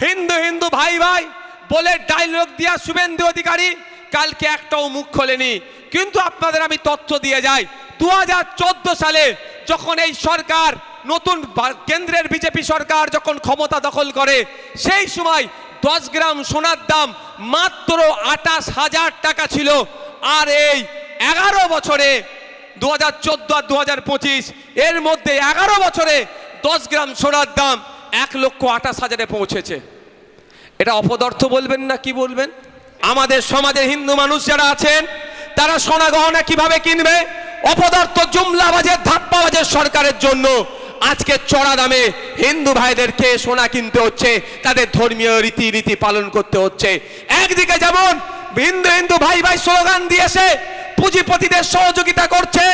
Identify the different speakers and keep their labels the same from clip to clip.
Speaker 1: হিন্দু হিন্দু ভাই ভাই বলে ডায়লগ দিয়া শুভেন্দু অধিকারী কালকে একটাও মুখ খোলেনি। কিন্তু আপনাদের আমি তথ্য দিয়ে যাই, 2014 সালে যখন এই সরকার নতুন কেন্দ্রের বিজেপি সরকার যখন ক্ষমতা দখল করে, সেই সময় 10 গ্রাম সোনার দাম মাত্র 28,000 টাকা ছিল। আর এই 11 বছরে 2014 আর 2025 এর মধ্যে 11 বছরে 10 গ্রাম সোনার দাম 1,28,000-এ পৌঁছেছে। এটা অপদার্থ বলবেন না কি বলবেন? আমাদের সমাজে হিন্দু মানুষ যারা আছেন তারা সোনা গহনা কিভাবে কিনবে? অপদার্থ জুমলাবাজের ধাপ্পাবাজের সরকারের জন্য আজকে চড়া দামে হিন্দু ভাইদেরকে সোনা কিনতে হচ্ছে, তাদের ধর্মীয় রীতি পালন করতে হচ্ছে। একদিকে যেমন হিন্দু হিন্দু ভাই ভাই স্লোগান দিয়েছে, পুঁজিপতিদের সহযোগিতা করছে,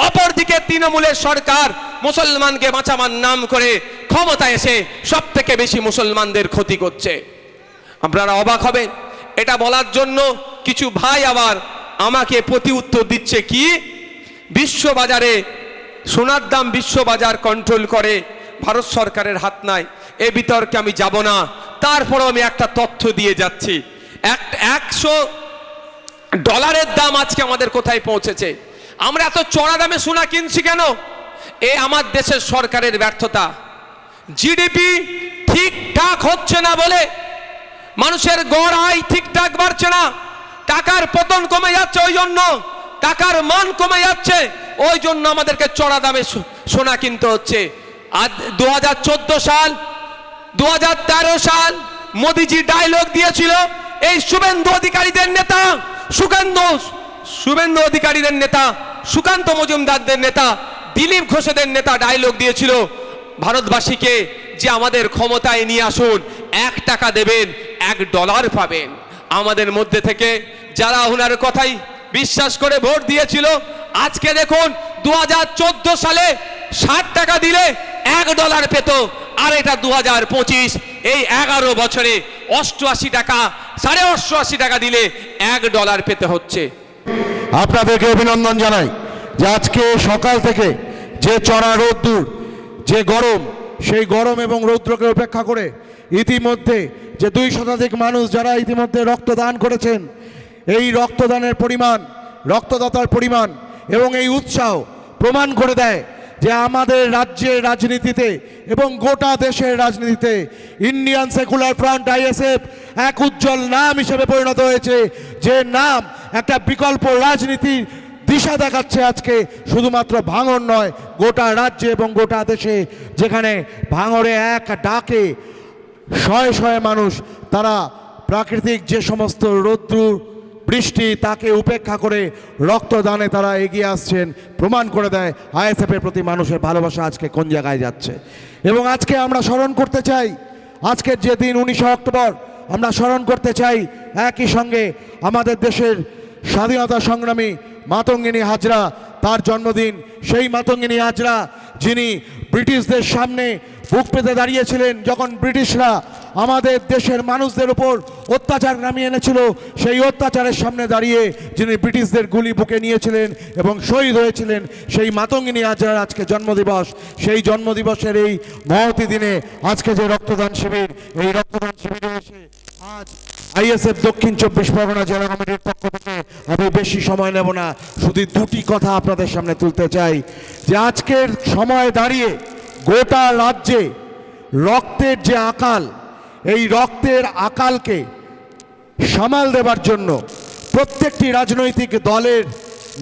Speaker 1: অপরদিকে তৃণমূলের সরকার মুসলমানকে বাঁচাবার নাম করে ক্ষমতায় এসে সব থেকে বেশি মুসলমানদের ক্ষতি করছে। আপনারা অবাক হবেন, এটা বলার জন্য কিছু ভাই আবার আমাকে প্রতি উত্তর দিচ্ছে কি, বিশ্ববাজারে সোনার দাম বিশ্ববাজার কন্ট্রোল করে, ভারত সরকারের হাত নাই। এ বিতর্কে আমি যাব না, তারপরও আমি একটা তথ্য দিয়ে যাচ্ছি। $100 দাম আজকে আমাদের কোথায় পৌঁছেছে? আমরা এত চড়া দামে সোনা কিনছি কেন? এ আমার দেশের সরকারের ব্যর্থতা। জিডিপি ঠিকঠাক হচ্ছে না বলে, মানুষের গড় আয় ঠিকঠাক বাড়ছে না, টাকার পতন কমে যাচ্ছে, ওই জন্য টাকার মান কমে যাচ্ছে, ওই জন্য আমাদেরকে চড়া দামে সোনা কিনতে হচ্ছে। আজ 2014 সাল 2013 সাল মোদিজি ডায়লগ দিয়েছিল, এই শুভেন্দু অধিকারীদের নেতা সুকান্ত মজুমদারদের নেতা দিলীপ ঘোষেদের নেতা ডায়লগ দিয়েছিল ভারতবাসীকে যে আমাদের ক্ষমতায় নিয়ে আসুন, 1 টাকা দেবেন $1 পাবেন। আমাদের মধ্যে থেকে যারা ওনার কথাই বিশ্বাস করে ভোট দিয়েছিল, আজকে দেখুন 2014 সালে 60 টাকা দিলে $1 পেত, আর এটা 2025 এই 11 বছরে 88 টাকা, 88.5 টাকা দিলে $1 পেতে হচ্ছে।
Speaker 2: আপনাদেরকে অভিনন্দন জানাই যে আজকে সকাল থেকে যে চড়া রোদ্দুর, যে গরম, সেই গরম এবং রৌদ্রকে উপেক্ষা করে ইতিমধ্যে যে 2 শতাধিক মানুষ যারা ইতিমধ্যে রক্তদান করেছেন, এই রক্তদানের পরিমাণ, রক্তদাতার পরিমাণ এবং এই উৎসাহ প্রমাণ করে দেয় যে আমাদের রাজ্যের রাজনীতিতে এবং গোটা দেশের রাজনীতিতে ইন্ডিয়ান সেকুলার ফ্রন্ট আইএসএফ এক উজ্জ্বল নাম হিসেবে পরিণত হয়েছে, যে নাম একটা বিকল্প রাজনীতির দিশা দেখাচ্ছে আজকে শুধুমাত্র ভাঙড় নয়, গোটা রাজ্যে এবং গোটা দেশে, যেখানে ভাঙড়ে এক ডাকে শয়ে শয়ে মানুষ তারা প্রাকৃতিক যে সমস্ত রৌদ্র বৃষ্টি তাকে উপেক্ষা করে রক্তদানে তারা এগিয়ে আসছেন, প্রমাণ করে দেয় আইএসএফের প্রতি মানুষের ভালোবাসা আজকে কোন জায়গায় যাচ্ছে। এবং আজকে আমরা স্মরণ করতে চাই, আজকের যে দিন 19 অক্টোবর, আমরা স্মরণ করতে চাই একই সঙ্গে আমাদের দেশের স্বাধীনতা সংগ্রামী মাতঙ্গিনী হাজরা, তার জন্মদিন। সেই মাতঙ্গিনী হাজরা যিনি ব্রিটিশদের সামনে বুক পেতে দাঁড়িয়েছিলেন যখন ব্রিটিশরা আমাদের দেশের মানুষদের উপর অত্যাচার নামিয়ে এনেছিল, সেই অত্যাচারের সামনে দাঁড়িয়ে যিনি ব্রিটিশদের গুলি বুকে নিয়েছিলেন এবং শহীদ হয়েছিলেন, সেই মাতঙ্গিনী হাজরার আজকে জন্মদিবস। সেই জন্মদিবসের এই মহতী দিনে আজকে যে রক্তদান শিবির, এই রক্তদান শিবিরে এসে আজ আইএসএফ দক্ষিণ 24 পরগনা জেলা কমিটির পক্ষ থেকে আমি বেশি সময় নেব না, শুধু 2টি কথা আপনাদের সামনে তুলতে চাই যে আজকের সময় দাঁড়িয়ে গোটা রাজ্যে রক্তের যে আকাল, এই রক্তের আকালকে সামাল দেবার জন্য প্রত্যেকটি রাজনৈতিক দলের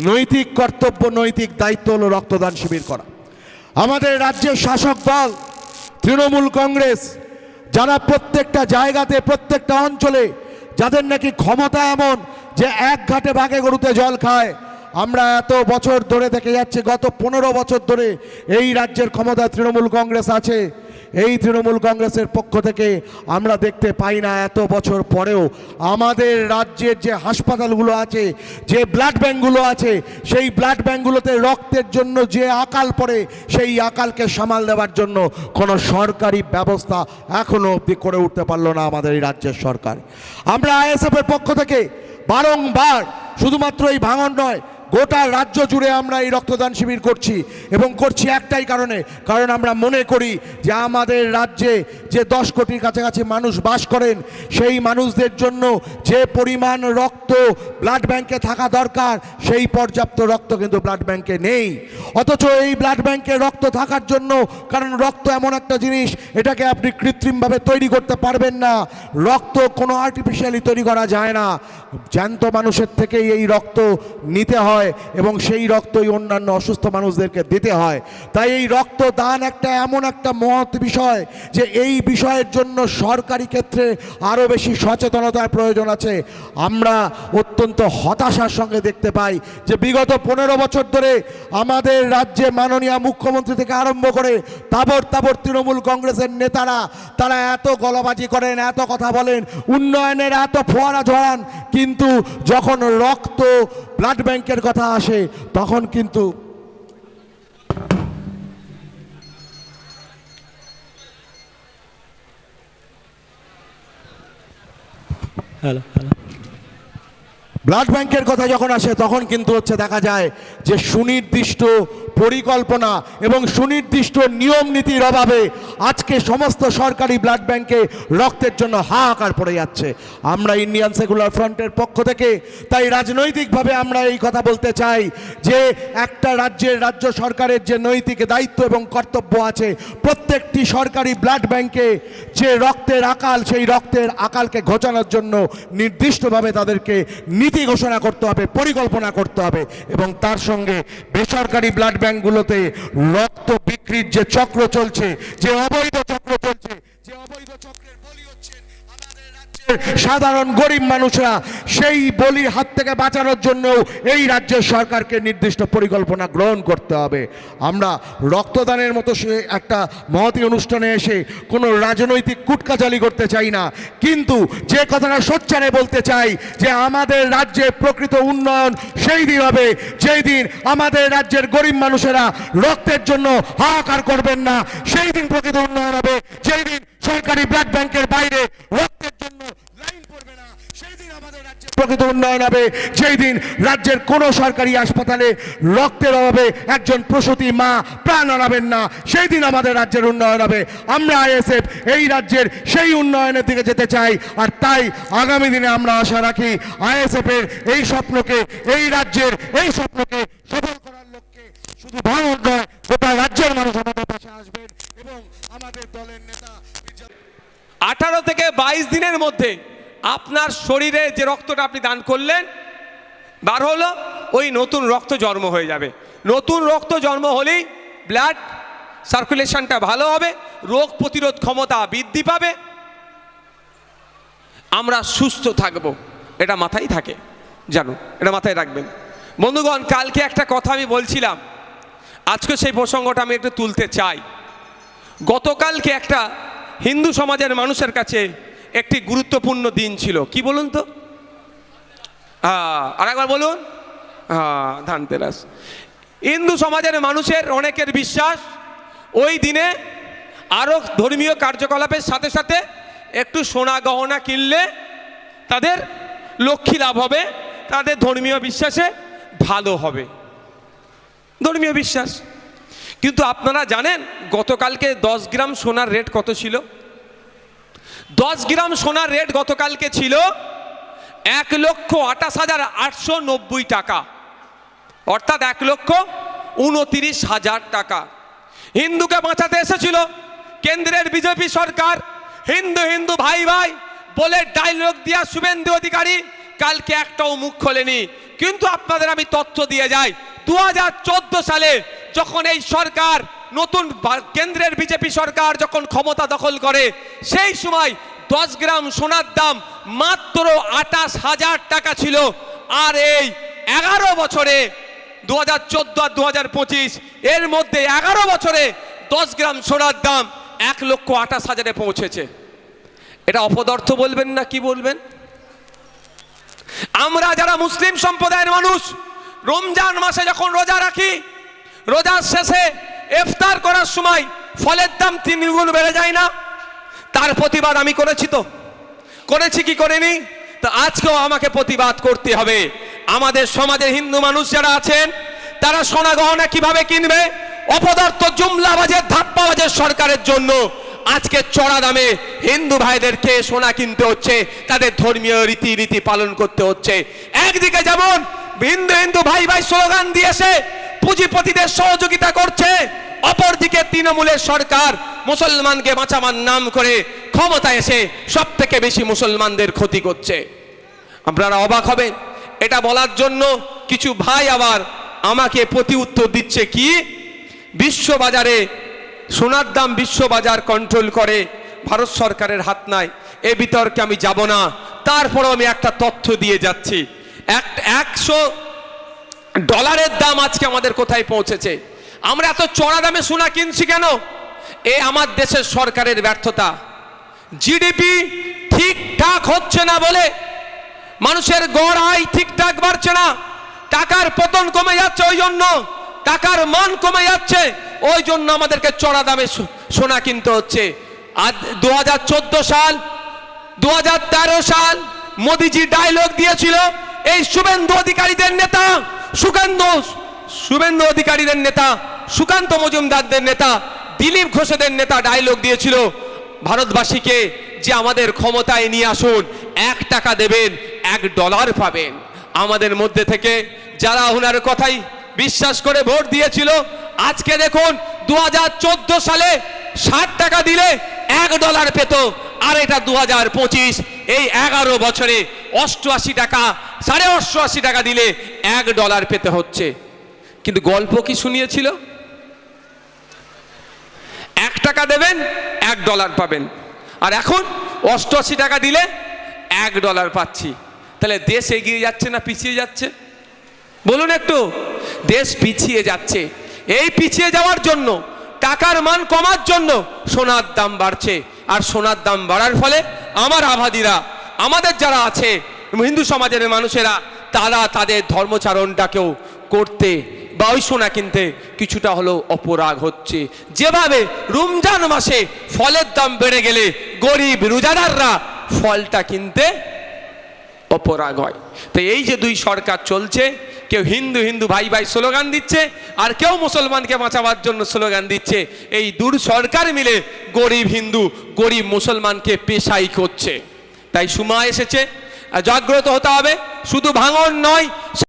Speaker 2: নৈতিক কর্তব্য, নৈতিক দায়িত্ব হলো রক্তদান শিবির করা। আমাদের রাজ্যের শাসক দল তৃণমূল কংগ্রেস, যারা প্রত্যেকটা জায়গাতে, প্রত্যেকটা অঞ্চলে, যাদের নাকি ক্ষমতা এমন যে এক ঘাটে বাঘে গরুতে জল খায়, আমরা এত বছর ধরে দেখে যাচ্ছি, গত 15 বছর ধরে এই রাজ্যের ক্ষমতায় তৃণমূল কংগ্রেস আছে। এই তৃণমূল কংগ্রেসের পক্ষ থেকে আমরা দেখতে পাই না এত বছর পরেও আমাদের রাজ্যের যে হাসপাতালগুলো আছে, যে ব্লাড ব্যাঙ্কগুলো আছে, সেই ব্লাড ব্যাঙ্কগুলোতে রক্তের জন্য যে আকাল পড়ে, সেই আকালকে সামাল দেওয়ার জন্য কোনো সরকারি ব্যবস্থা এখনও অবধি করে উঠতে পারলো না আমাদের এই রাজ্যের সরকার। আমরা আইএসএফের পক্ষ থেকে বারংবার শুধুমাত্র এই ভাঙড় নয়, গোটা রাজ্য জুড়ে আমরা এই রক্তদান শিবির করছি এবং করছি একটাই কারণে, কারণ আমরা মনে করি যে আমাদের রাজ্যে যে 10 কোটির কাছাকাছি মানুষ বাস করেন, সেই মানুষদের জন্য যে পরিমাণ রক্ত ব্লাড ব্যাংকে থাকা দরকার সেই পর্যাপ্ত রক্ত কিন্তু ব্লাড ব্যাংকে নেই। অথচ এই ব্লাড ব্যাংকে রক্ত থাকার জন্য, কারণ রক্ত এমন একটা জিনিস, এটাকে আপনি কৃত্রিমভাবে তৈরি করতে পারবেন না। রক্ত কোনো আর্টিফিশিয়ালি তৈরি করা যায় না, জ্যান্ত মানুষের থেকেই এই রক্ত নিতে হয় এবং সেই রক্তই অন্যান্য অসুস্থ মানুষদেরকে দিতে হয়। তাই এই রক্তদান একটা এমন একটা মহৎ বিষয় যে এই বিষয়ের জন্য সরকারি ক্ষেত্রে আরও বেশি সচেতনতার প্রয়োজন আছে। আমরা অত্যন্ত হতাশার সঙ্গে দেখতে পাই যে বিগত 15 বছর ধরে আমাদের রাজ্যে মাননীয় মুখ্যমন্ত্রী থেকে আরম্ভ করে তাবড় তাবড় তৃণমূল কংগ্রেসের নেতারা, তারা এত গলাবাজি করেন, এত কথা বলেন, উন্নয়নের এত ফোয়ারা ঝরান, কিন্তু যখন রক্ত ব্লাড ব্যাংকের কথা আসে তখন কিন্তু ব্লাড ব্যাংকের কথা যখন আসে তখন কিন্তু দেখা যায় যে সুনির্দিষ্ট পরিকল্পনা এবং সুনির্দিষ্ট নিয়ম নীতির অভাবে আজকে সমস্ত সরকারি ব্লাড ব্যাংকে রক্তের জন্য হাহাকার পড়ে যাচ্ছে। আমরা ইন্ডিয়ান সেকুলার ফ্রন্টের পক্ষ থেকে তাই রাজনৈতিকভাবে আমরা এই কথা বলতে চাই যে একটা রাজ্যের রাজ্য সরকারের যে নৈতিক দায়িত্ব এবং কর্তব্য আছে, প্রত্যেকটি সরকারি ব্লাড ব্যাংকে যে রক্তের আকাল, সেই রক্তের আকালকে ঘোচানোর জন্য নির্দিষ্টভাবে তাদেরকে নীতি ঘোষণা করতে হবে, পরিকল্পনা করতে হবে এবং তার সঙ্গে বেসরকারি ব্লাড ব্যাংকগুলোতে রক্ত বিক্রির যে চক্র চলছে, যে অবৈধ চক্র চলছে, যে অবৈধ চক্রের বলি হচ্ছেন আমাদের রাজ্যের সাধারণ গরিব মানুষরা, সেই বলির হাত থেকে বাঁচানোর জন্য এই রাজ্যের সরকারকে নির্দিষ্ট পরিকল্পনা গ্রহণ করতে হবে। আমরা রক্তদানের মতো সে একটা মহতী অনুষ্ঠানে এসে কোনো রাজনৈতিক কুটকাচালি করতে চাই না, কিন্তু যে কথাটা সোচ্চারে বলতে চাই যে আমাদের রাজ্যে প্রকৃত উন্নয়ন সেই দিন হবে যেই দিন আমাদের রাজ্যের গরিব মানুষেরা রক্তের জন্য হাহাকার করবেন না। সেই দিন প্রকৃত উন্নয়ন হবে যেই দিন সরকারি ব্লাড ব্যাংকের বাইরে রক্তের জন্য লাইন পড়বে না। সেই দিন আমাদের রাজ্যের প্রকৃত উন্নয়ন হবে যেই দিন রাজ্যের কোনো সরকারি হাসপাতালে রক্তের অভাবে একজন প্রসূতি মা প্রাণ হারাবেন না। সেই দিন আমাদের রাজ্যের উন্নয়ন হবে। আমরা আইএসএফ এই রাজ্যের সেই উন্নয়নের দিকে যেতে চাই, আর তাই আগামী দিনে আমরা আশা রাখি আইএসএফের এই স্বপ্নকে, এই রাজ্যের এই স্বপ্নকে সফল করার লক্ষ্যে শুধু ভারত নয়, গোটা রাজ্যের মানুষ আমাদের পাশে আসবেন এবং আমাদের দলের নেতা
Speaker 1: 18 থেকে 22 দিনের মধ্যে আপনার শরীরে যে রক্তটা আপনি দান করলেন বার হলো, ওই নতুন রক্ত জন্ম হয়ে যাবে। নতুন রক্ত জন্ম হলেই ব্লাড সার্কুলেশনটা ভালো হবে, রোগ প্রতিরোধ ক্ষমতা বৃদ্ধি পাবে, আমরা সুস্থ থাকব। এটা মাথায় থাকে, জানো, এটা মাথায় রাখবেন বন্ধুগণ। কালকে একটা কথা আমি বলছিলাম, আজকে সেই প্রসঙ্গটা আমি একটু তুলতে চাই। গতকালকে একটা হিন্দু সমাজের মানুষের কাছে একটি গুরুত্বপূর্ণ দিন ছিল। কি বলুন তো? আরেকবার বলুন। ধানতেরাস। হিন্দু সমাজের মানুষের অনেকের বিশ্বাস ওই দিনে আরও ধর্মীয় কার্যকলাপের সাথে সাথে একটু সোনা গহনা কিনলে তাদের লক্ষ্মী লাভ হবে, তাদের ধর্মীয় বিশ্বাসে ভালো হবে, ধর্মীয় বিশ্বাস। কিন্তু আপনারা জানেন গতকালকে 10 গ্রাম সোনার রেট কত ছিল? 10 গ্রাম সোনার রেট গতকালকে ছিল 1,28,890 টাকা, অর্থাৎ 1,29,000 টাকা। হিন্দুকে বাঁচাতে এসেছিল কেন্দ্রের বিজেপি সরকার, হিন্দু হিন্দু ভাই ভাই বলে ডায়লগ দিয়া শুভেন্দু অধিকারী কালকে একটাও মুখ খোলেনি। কিন্তু আপনাদের আমি তথ্য দিয়ে যাই, 2014 সালে যখন এই সরকার, নতুন কেন্দ্রের বিজেপি সরকার যখন ক্ষমতা দখল করে, সেই সময় 10 গ্রাম সোনার দাম মাত্র 28,000 টাকা ছিল। আর এই 11 বছরে 2014 আর 2025 এর মধ্যে 11 বছরে 10 গ্রাম সোনার দাম 1,28,000-এ পৌঁছেছে। এটা অপদার্থ বলবেন না কি বলবেন? আমরা যারা মুসলিম সম্প্রদায়ের মানুষ রমজান মাসে যখন রোজা রাখি, রোজার শেষে ইফতার করার সময় ফলের দাম 3 গুণ বেড়ে যায় না? তার প্রতিবাদ আমি করেছি, তো করেছি কি করিনি? তো আজকেও আমাকে প্রতিবাদ করতে হবে। আমাদের সমাজের হিন্দু মানুষ যারা আছেন তারা সোনা গহনা কিভাবে কিনবে? অপদার্থ জুমলাবাজের ধাপ্পাবাজের সরকারের জন্য আজকে চড়া দামে হিন্দু ভাইদেরকে সোনা কিনতে হচ্ছে, তাদের ধর্মীয় রীতিনীতি পালন করতে হচ্ছে। একদিকে যেমন হিন্দু হিন্দু ভাই ভাই স্লোগান দিয়েছে, পুঁজিপতিদের সহযোগিতা করছে, অপরদিকে তৃণমূলের সরকার মুসলমানকে বাঁচাবার নাম করে ক্ষমতা এসে সব থেকে বেশি মুসলমানদের ক্ষতি করছে। আপনারা অবাক হবেন, এটা বলার জন্য কিছু ভাই আবার আমাকে প্রতি উত্তর দিচ্ছে কি, বিশ্ববাজারে সোনার দাম বিশ্ববাজার কন্ট্রোল করে, ভারত সরকারের হাত নাই। এ বিতর্কে আমি যাব না, তারপরেও আমি একটা তথ্য দিয়ে যাচ্ছি। $100 দাম আজকে আমাদের কোথায় পৌঁছেছে? আমরা এত চড়া দামে সোনা কিনছি কেন? এ আমার দেশের সরকারের ব্যর্থতা। জিডিপি ঠিকঠাক হচ্ছে না বলে, মানুষের গড় আয় ঠিকঠাক বাড়ছে না, টাকার পতন কমে যাচ্ছে, ওই জন্য টাকার মান কমে যাচ্ছে, ওই জন্য আমাদেরকে চড়া দামে সোনা কিনতে হচ্ছে। আজ 2014 সাল 2013 সাল মোদিজি ডায়লগ দিয়েছিল, এই শুভেন্দু অধিকারীদের নেতা সুকান্ত মজুমদারদের নেতা দিলীপ ঘোষেদের নেতা ডায়লগ দিয়েছিল ভারতবাসীকে যে আমাদের ক্ষমতায় নিয়ে আসুন, $1 দেবেন $1 পাবেন। আমাদের মধ্যে থেকে যারা ওনার কথাই বিশ্বাস করে ভোট দিয়েছিল, আজকে দেখুন 2014 সালে $60 দিলে $1 পেত, আর এটা 2025, এই 11 বছরে 88 টাকা, $88 দিলে $1 পেতে হচ্ছে। কিন্তু গল্প কি শুনিয়েছিল? $1 দেবেন $1 পাবেন, আর এখন 88 টাকা দিলে $1 পাচ্ছি। তাহলে দেশ এগিয়ে যাচ্ছে না পিছিয়ে যাচ্ছে? বলুন একটু। দেশ পিছিয়ে যাচ্ছে। এই পিছিয়ে যাওয়ার জন্য, টাকার মান কমার জন্য সোনার দাম বাড়ছে, আর সোনার দাম বাড়ার ফলে আমার আবাদীরা, আমাদের যারা আছে হিন্দু সমাজের মানুষেরা, তারা তাদের ধর্মচারণটাকেও করতে বা ওই সোনা কিনতে কিছুটা হলেও অপরাগ হচ্ছে। যেভাবে রমজান মাসে ফলের দাম বেড়ে গেলে গরিব রোজাদাররা ফলটা কিনতে অপরাগ হয়। তো এই যে দুই সরকার চলছে, কেউ হিন্দু হিন্দু ভাই ভাই স্লোগান দিচ্ছে, আর কেউ মুসলমানকে বাঁচাবার জন্য স্লোগান দিচ্ছে। এই দূর সরকার মিলে গরিব হিন্দু গরিব মুসলমানকে পেশাই করছে। তাই সময় এসেছে জাগ্রত হতে হবে, শুধু ভাঙন নয়।